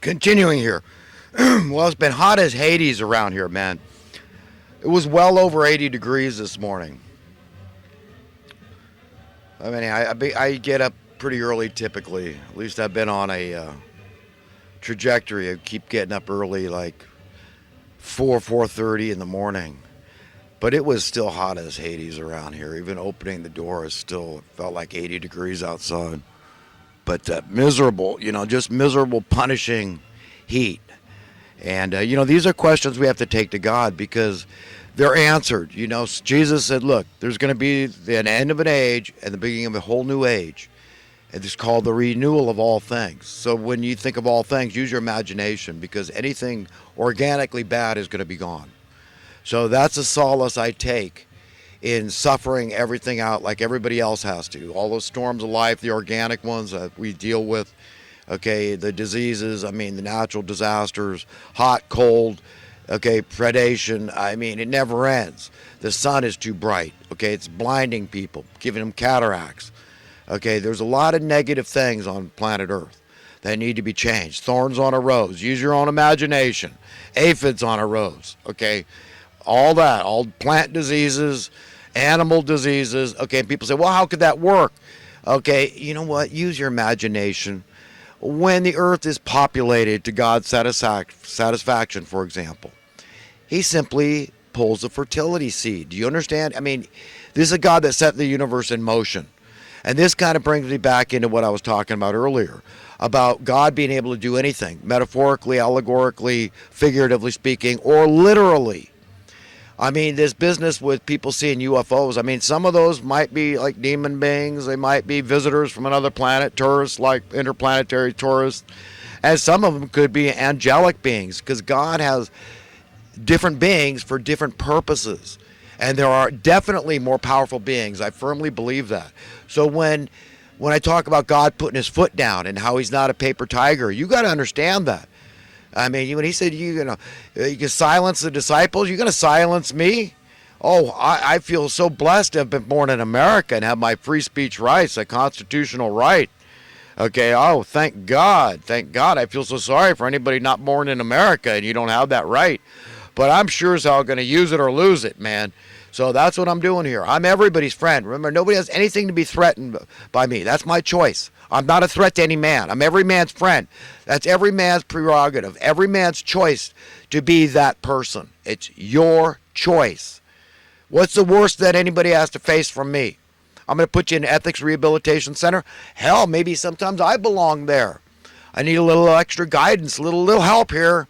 Continuing here. Well, it's been hot as Hades around here, man. It was well over 80 degrees this morning. I mean, I get up pretty early typically. At least I've been on a trajectory. I keep getting up early, like 4:30 in the morning. But it was still hot as Hades around here. Even opening the door is still, it felt like 80 degrees outside. But miserable, just miserable, punishing heat. And, these are questions we have to take to God because they're answered. Jesus said, look, there's going to be an end of an age and the beginning of a whole new age. And it's called the renewal of all things. So when you think of all things, use your imagination because anything organically bad is going to be gone. So that's a solace I take in suffering everything out like everybody else has to. All those storms of life, the organic ones that we deal with, okay, the diseases, the natural disasters, hot, cold, okay, predation, it never ends. The sun is too bright, okay, it's blinding people, giving them cataracts. Okay, there's a lot of negative things on planet Earth that need to be changed. Thorns on a rose, use your own imagination. Aphids on a rose, okay, all that, all plant diseases, animal diseases, okay, and people say, well, how could that work? Okay, you know what, use your imagination. When the earth is populated to God's satisfaction, for example, he simply pulls a fertility seed. Do you understand? This is a God that set the universe in motion. And this kind of brings me back into what I was talking about earlier, about God being able to do anything, metaphorically, allegorically, figuratively speaking, or literally. This business with people seeing UFOs, some of those might be like demon beings. They might be visitors from another planet, tourists, like interplanetary tourists. And some of them could be angelic beings because God has different beings for different purposes. And there are definitely more powerful beings. I firmly believe that. So when I talk about God putting his foot down and how he's not a paper tiger, you got to understand that. When he said you can silence the disciples, you're going to silence me? Oh, I feel so blessed to have been born in America and have my free speech rights, a constitutional right. Okay, oh, thank God. Thank God. I feel so sorry for anybody not born in America and you don't have that right. But I'm sure as hell going to use it or lose it, man. So that's what I'm doing here. I'm everybody's friend. Remember, nobody has anything to be threatened by me. That's my choice. I'm not a threat to any man. I'm every man's friend. That's every man's prerogative, every man's choice to be that person. It's your choice. What's the worst that anybody has to face from me? I'm going to put you in an ethics rehabilitation center. Hell, maybe sometimes I belong there. I need a little extra guidance, a little help here.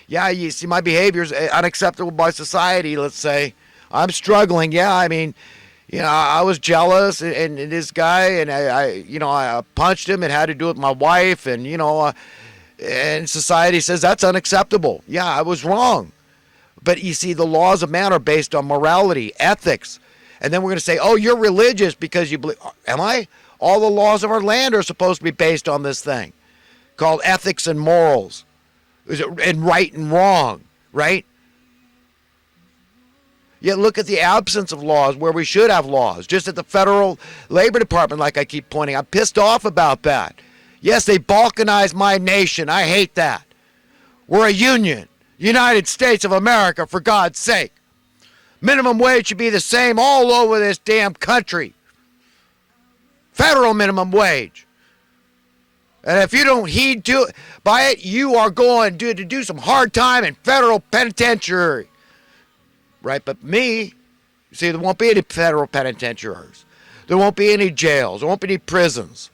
Yeah, you see my behavior is unacceptable by society, let's say. I'm struggling. Yeah, I was jealous and this guy and I punched him and had to do it with my wife and, and society says that's unacceptable. Yeah, I was wrong. But you see, the laws of man are based on morality, ethics. And then we're going to say, oh, you're religious because you believe. Am I? All the laws of our land are supposed to be based on this thing called ethics and morals. And right and wrong, right? Yet look at the absence of laws where we should have laws. Just at the federal labor department, like I keep pointing, I'm pissed off about that. Yes, they balkanized my nation. I hate that. We're a union. United States of America, for God's sake. Minimum wage should be the same all over this damn country. Federal minimum wage. And if you don't heed to it, by it, you are going to do some hard time in federal penitentiary. Right, but me, see, there won't be any federal penitentiaries. There won't be any jails. There won't be any prisons.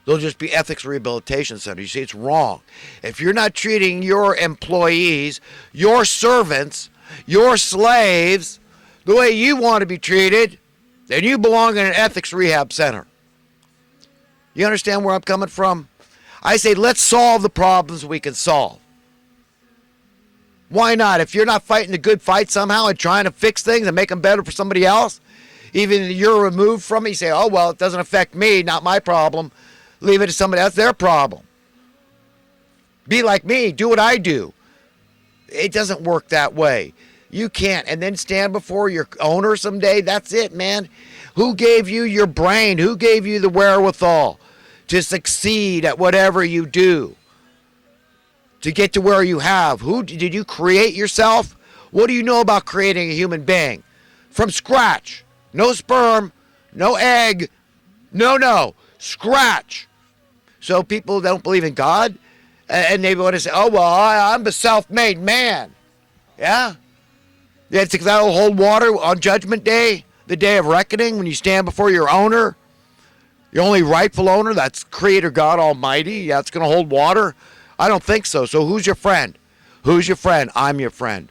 There'll just be ethics rehabilitation centers. You see, it's wrong. If you're not treating your employees, your servants, your slaves, the way you want to be treated, then you belong in an ethics rehab center. You understand where I'm coming from? I say, let's solve the problems we can solve. Why not? If you're not fighting the good fight somehow and trying to fix things and make them better for somebody else, even if you're removed from it, you say, oh, well, it doesn't affect me, not my problem. Leave it to somebody else, their problem. Be like me, do what I do. It doesn't work that way. You can't. And then stand before your owner someday. That's it, man. Who gave you your brain? Who gave you the wherewithal to succeed at whatever you do, to get to where you have. Who did you create yourself? What do you know about creating a human being? From scratch. No sperm, no egg, no, scratch. So people don't believe in God, and they want to say, oh, well, I'm a self-made man. Yeah? You think that'll hold water on Judgment Day, the day of reckoning, when you stand before your owner, your only rightful owner, that's Creator God Almighty? Yeah, it's going to hold water? I don't think so. So who's your friend? Who's your friend? I'm your friend.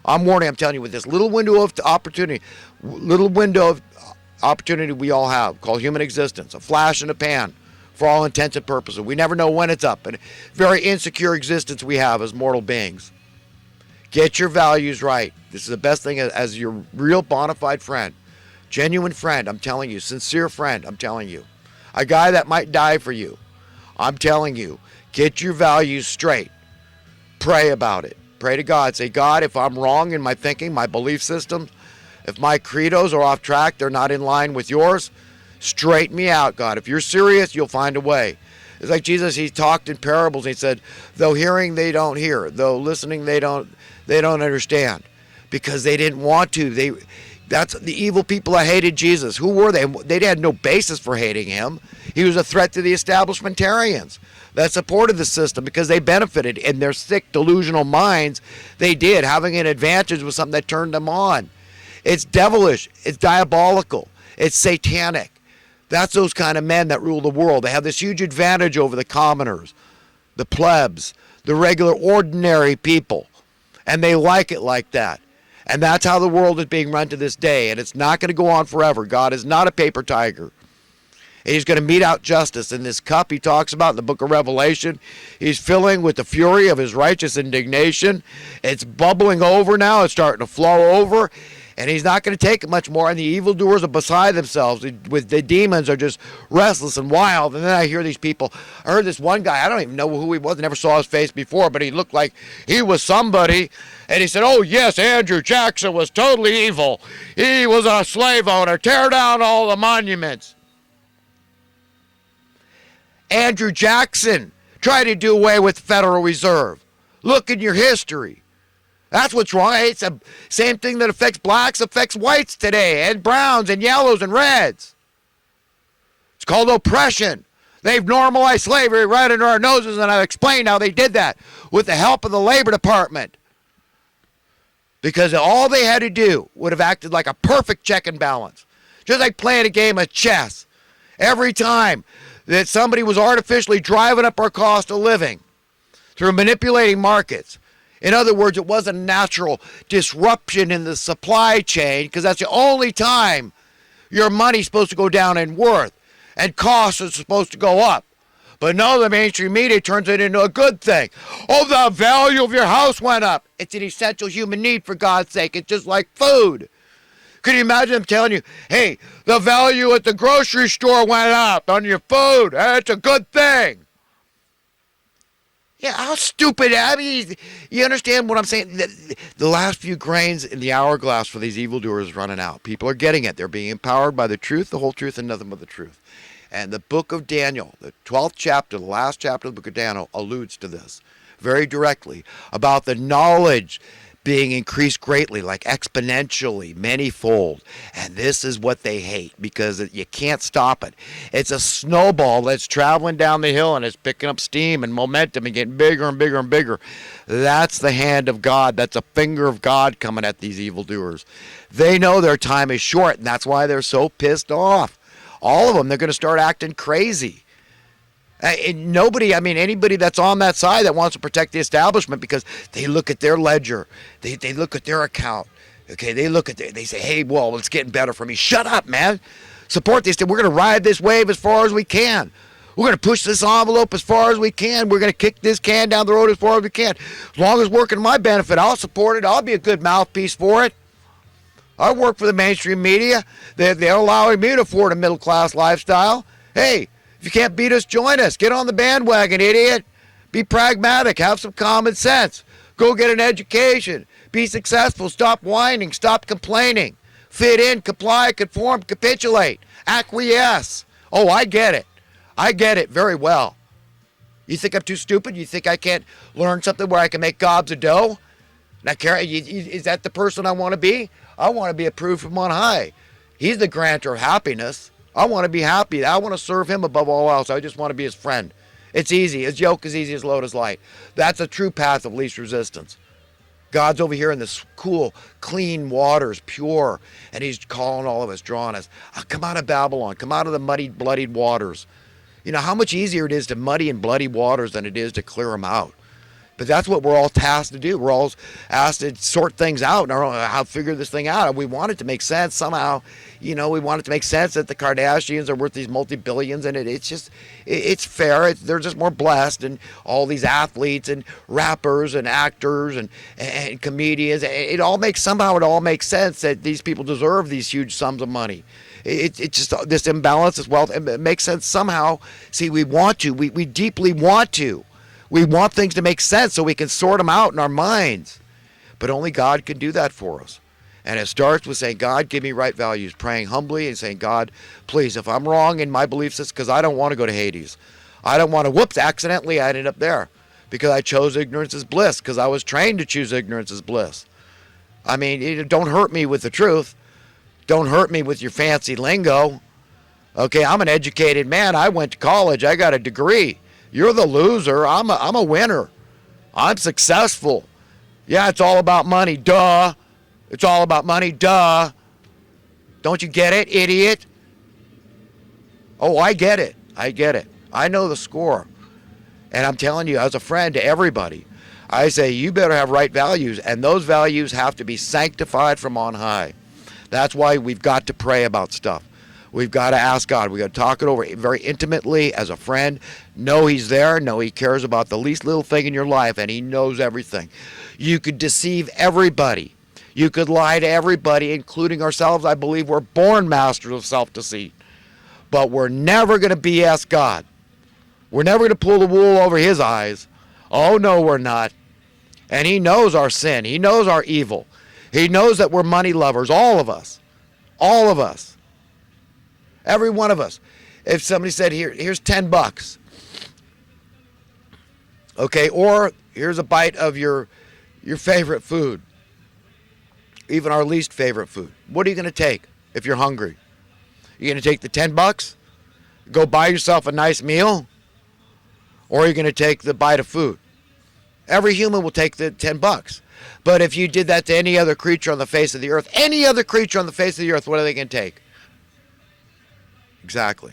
I'm warning, I'm telling you, with this little window of opportunity we all have, called human existence, a flash in the pan, for all intents and purposes. We never know when it's up, and very insecure existence we have as mortal beings. Get your values right. This is the best thing as your real bona fide friend, genuine friend, I'm telling you, sincere friend, I'm telling you, a guy that might die for you, I'm telling you, get your values straight. Pray about it. Pray to God. Say, God, if I'm wrong in my thinking, my belief systems, if my credos are off track, they're not in line with yours, straighten me out, God. If you're serious, you'll find a way. It's like Jesus, he talked in parables. He said, though hearing, they don't hear. Though listening, they don't understand. Because they didn't want to. That's the evil people that hated Jesus. Who were they? They had no basis for hating him. He was a threat to the establishmentarians that supported the system because they benefited in their sick, delusional minds. They did. Having an advantage was something that turned them on. It's devilish. It's diabolical. It's satanic. That's those kind of men that rule the world. They have this huge advantage over the commoners, the plebs, the regular, ordinary people. And they like it like that. And that's how the world is being run to this day. And it's not going to go on forever. God is not a paper tiger. He's going to mete out justice. In this cup he talks about in the book of Revelation, he's filling with the fury of his righteous indignation. It's bubbling over now. It's starting to flow over. And he's not going to take it much more. And the evildoers are beside themselves. With the demons are just restless and wild. And then I hear these people. I heard this one guy. I don't even know who he was. I never saw his face before. But he looked like he was somebody. And he said, oh, yes, Andrew Jackson was totally evil. He was a slave owner. Tear down all the monuments. Andrew Jackson tried to do away with the Federal Reserve. Look in your history. That's what's wrong. It's the same thing that affects blacks, affects whites today, and browns, and yellows, and reds. It's called oppression. They've normalized slavery right under our noses, and I've explained how they did that with the help of the Labor Department. Because all they had to do would have acted like a perfect check and balance. Just like playing a game of chess. Every time that somebody was artificially driving up our cost of living through manipulating markets. In other words, it wasn't a natural disruption in the supply chain, because that's the only time your money's supposed to go down in worth and costs are supposed to go up. But no, the mainstream media turns it into a good thing. Oh, the value of your house went up. It's an essential human need, for God's sake. It's just like food. Could you imagine them telling you, hey, the value at the grocery store went up on your food. It's a good thing. Yeah, how stupid. I mean, you understand what I'm saying? The last few grains in the hourglass for these evildoers is running out. People are getting it. They're being empowered by the truth, the whole truth, and nothing but the truth. And the book of Daniel, the 12th chapter, the last chapter of the book of Daniel, alludes to this very directly, about the knowledge being increased greatly, like exponentially, manyfold. And this is what they hate, because you can't stop it. It's a snowball that's traveling down the hill, and it's picking up steam and momentum and getting bigger and bigger and bigger. That's the hand of God. That's a finger of God coming at these evildoers. They know their time is short, and that's why they're so pissed off. All of them, they're going to start acting crazy. Anybody that's on that side that wants to protect the establishment, because they look at their ledger, they look at their account, okay, they say, hey, well, it's getting better for me. Shut up, man. Support this. We're going to ride this wave as far as we can. We're going to push this envelope as far as we can. We're going to kick this can down the road as far as we can. As long as it's working to my benefit, I'll support it. I'll be a good mouthpiece for it. I work for the mainstream media. They're allowing me to afford a middle-class lifestyle. Hey, if you can't beat us, join us. Get on the bandwagon, idiot. Be pragmatic. Have some common sense. Go get an education. Be successful. Stop whining. Stop complaining. Fit in, comply, conform, capitulate. Acquiesce. Oh, I get it. I get it very well. You think I'm too stupid? You think I can't learn something where I can make gobs of dough? Now, is that the person I want to be? I want to be approved from on high. He's the granter of happiness. I want to be happy. I want to serve him above all else. I just want to be his friend. It's easy. His yoke is easy, his load is light. That's a true path of least resistance. God's over here in this cool, clean waters, pure, and he's calling all of us, drawing us. Come out of Babylon. Come out of the muddy, bloodied waters. You know how much easier it is to muddy and bloody waters than it is to clear them out. But that's what we're all tasked to do. We're all asked to sort things out and how to figure this thing out. We want it to make sense somehow. We want it to make sense that the Kardashians are worth these multi-billions, and it's fair. They're just more blessed, and all these athletes and rappers and actors and comedians. It all makes sense that these people deserve these huge sums of money. It's just this imbalance as well. It makes sense somehow. See, we want to. We deeply want to. We want things to make sense so we can sort them out in our minds. But only God can do that for us. And it starts with saying, God, give me right values. Praying humbly and saying, God, please, if I'm wrong in my belief system, because I don't want to go to Hades. I don't want to, accidentally I ended up there. Because I chose ignorance as bliss. Because I was trained to choose ignorance as bliss. I mean, don't hurt me with the truth. Don't hurt me with your fancy lingo. Okay, I'm an educated man. I went to college. I got a degree. You're the loser. I'm a winner. I'm successful. Yeah, it's all about money. Duh. It's all about money. Duh. Don't you get it, idiot? Oh, I get it. I get it. I know the score. And I'm telling you, as a friend to everybody, I say you better have right values, and those values have to be sanctified from on high. That's why we've got to pray about stuff. We've got to ask God. We've got to talk it over very intimately as a friend. Know he's there. Know he cares about the least little thing in your life, and he knows everything. You could deceive everybody. You could lie to everybody, including ourselves. I believe we're born masters of self-deceit. But we're never going to BS God. We're never going to pull the wool over his eyes. Oh, no, we're not. And he knows our sin. He knows our evil. He knows that we're money lovers, all of us. All of us. Every one of us. If somebody said, here's $10. Okay, or here's a bite of your favorite food. Even our least favorite food. What are you going to take if you're hungry? You going to take the $10? Go buy yourself a nice meal? Or are you going to take the bite of food? Every human will take the $10. But if you did that to any other creature on the face of the earth, what are they going to take? Exactly.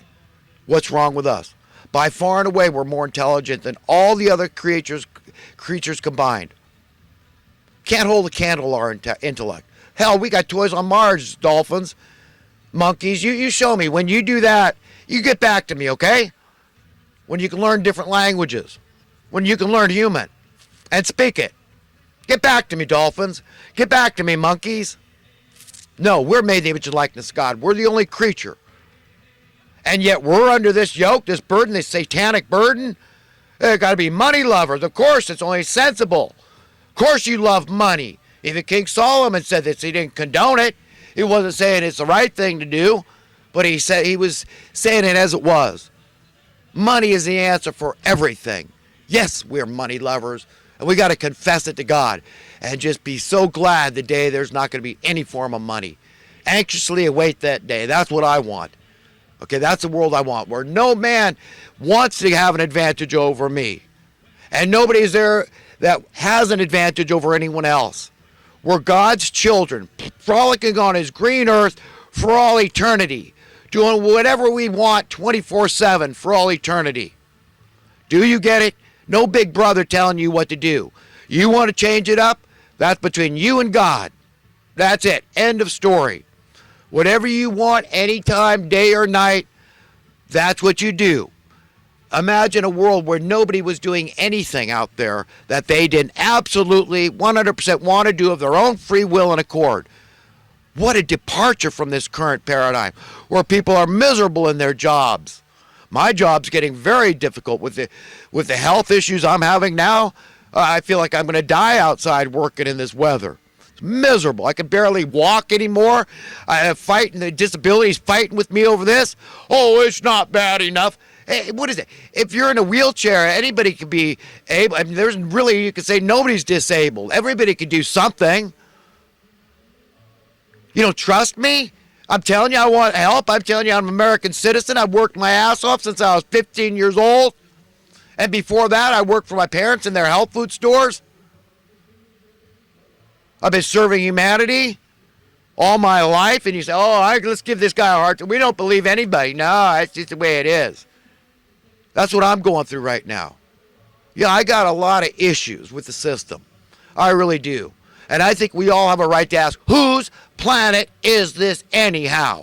What's wrong with us? By far and away, we're more intelligent than all the other creatures combined. Can't hold a candle to our intellect. Hell, we got toys on Mars, dolphins, monkeys. You show me. When you do that, you get back to me, okay? When you can learn different languages. When you can learn human and speak it. Get back to me, dolphins. Get back to me, monkeys. No, we're made in the image and likeness of God. We're the only creature. And yet we're under this yoke, this burden, this satanic burden. There got to be money lovers. Of course, it's only sensible. Of course you love money. Even King Solomon said this. He didn't condone it. He wasn't saying it's the right thing to do. But he was saying it as it was. Money is the answer for everything. Yes, we're money lovers. And we got to confess it to God. And just be so glad the day there's not going to be any form of money. Anxiously await that day. That's what I want. Okay, that's the world I want, where no man wants to have an advantage over me. And nobody's there that has an advantage over anyone else. We're God's children, frolicking on his green earth for all eternity, doing whatever we want 24/7 for all eternity. Do you get it? No big brother telling you what to do. You want to change it up? That's between you and God. That's it. End of story. Whatever you want, anytime, day or night, that's what you do. Imagine a world where nobody was doing anything out there that they didn't absolutely 100% want to do of their own free will and accord. What a departure from this current paradigm where people are miserable in their jobs. My job's getting very difficult with the health issues I'm having now. I feel like I'm going to die outside working in this weather. Miserable. I can barely walk anymore. I have the disabilities fighting with me over this. Oh, it's not bad enough. Hey, what is it? If you're in a wheelchair, anybody can be able. I mean, there's really, you could say nobody's disabled. Everybody can do something. You don't trust me? I'm telling you I want help. I'm telling you I'm an American citizen. I've worked my ass off since I was 15 years old. And before that, I worked for my parents in their health food stores. I've been serving humanity all my life. And you say, let's give this guy a hard time. We don't believe anybody. No, it's just the way it is. That's what I'm going through right now. Yeah, I got a lot of issues with the system. I really do. And I think we all have a right to ask, whose planet is this anyhow?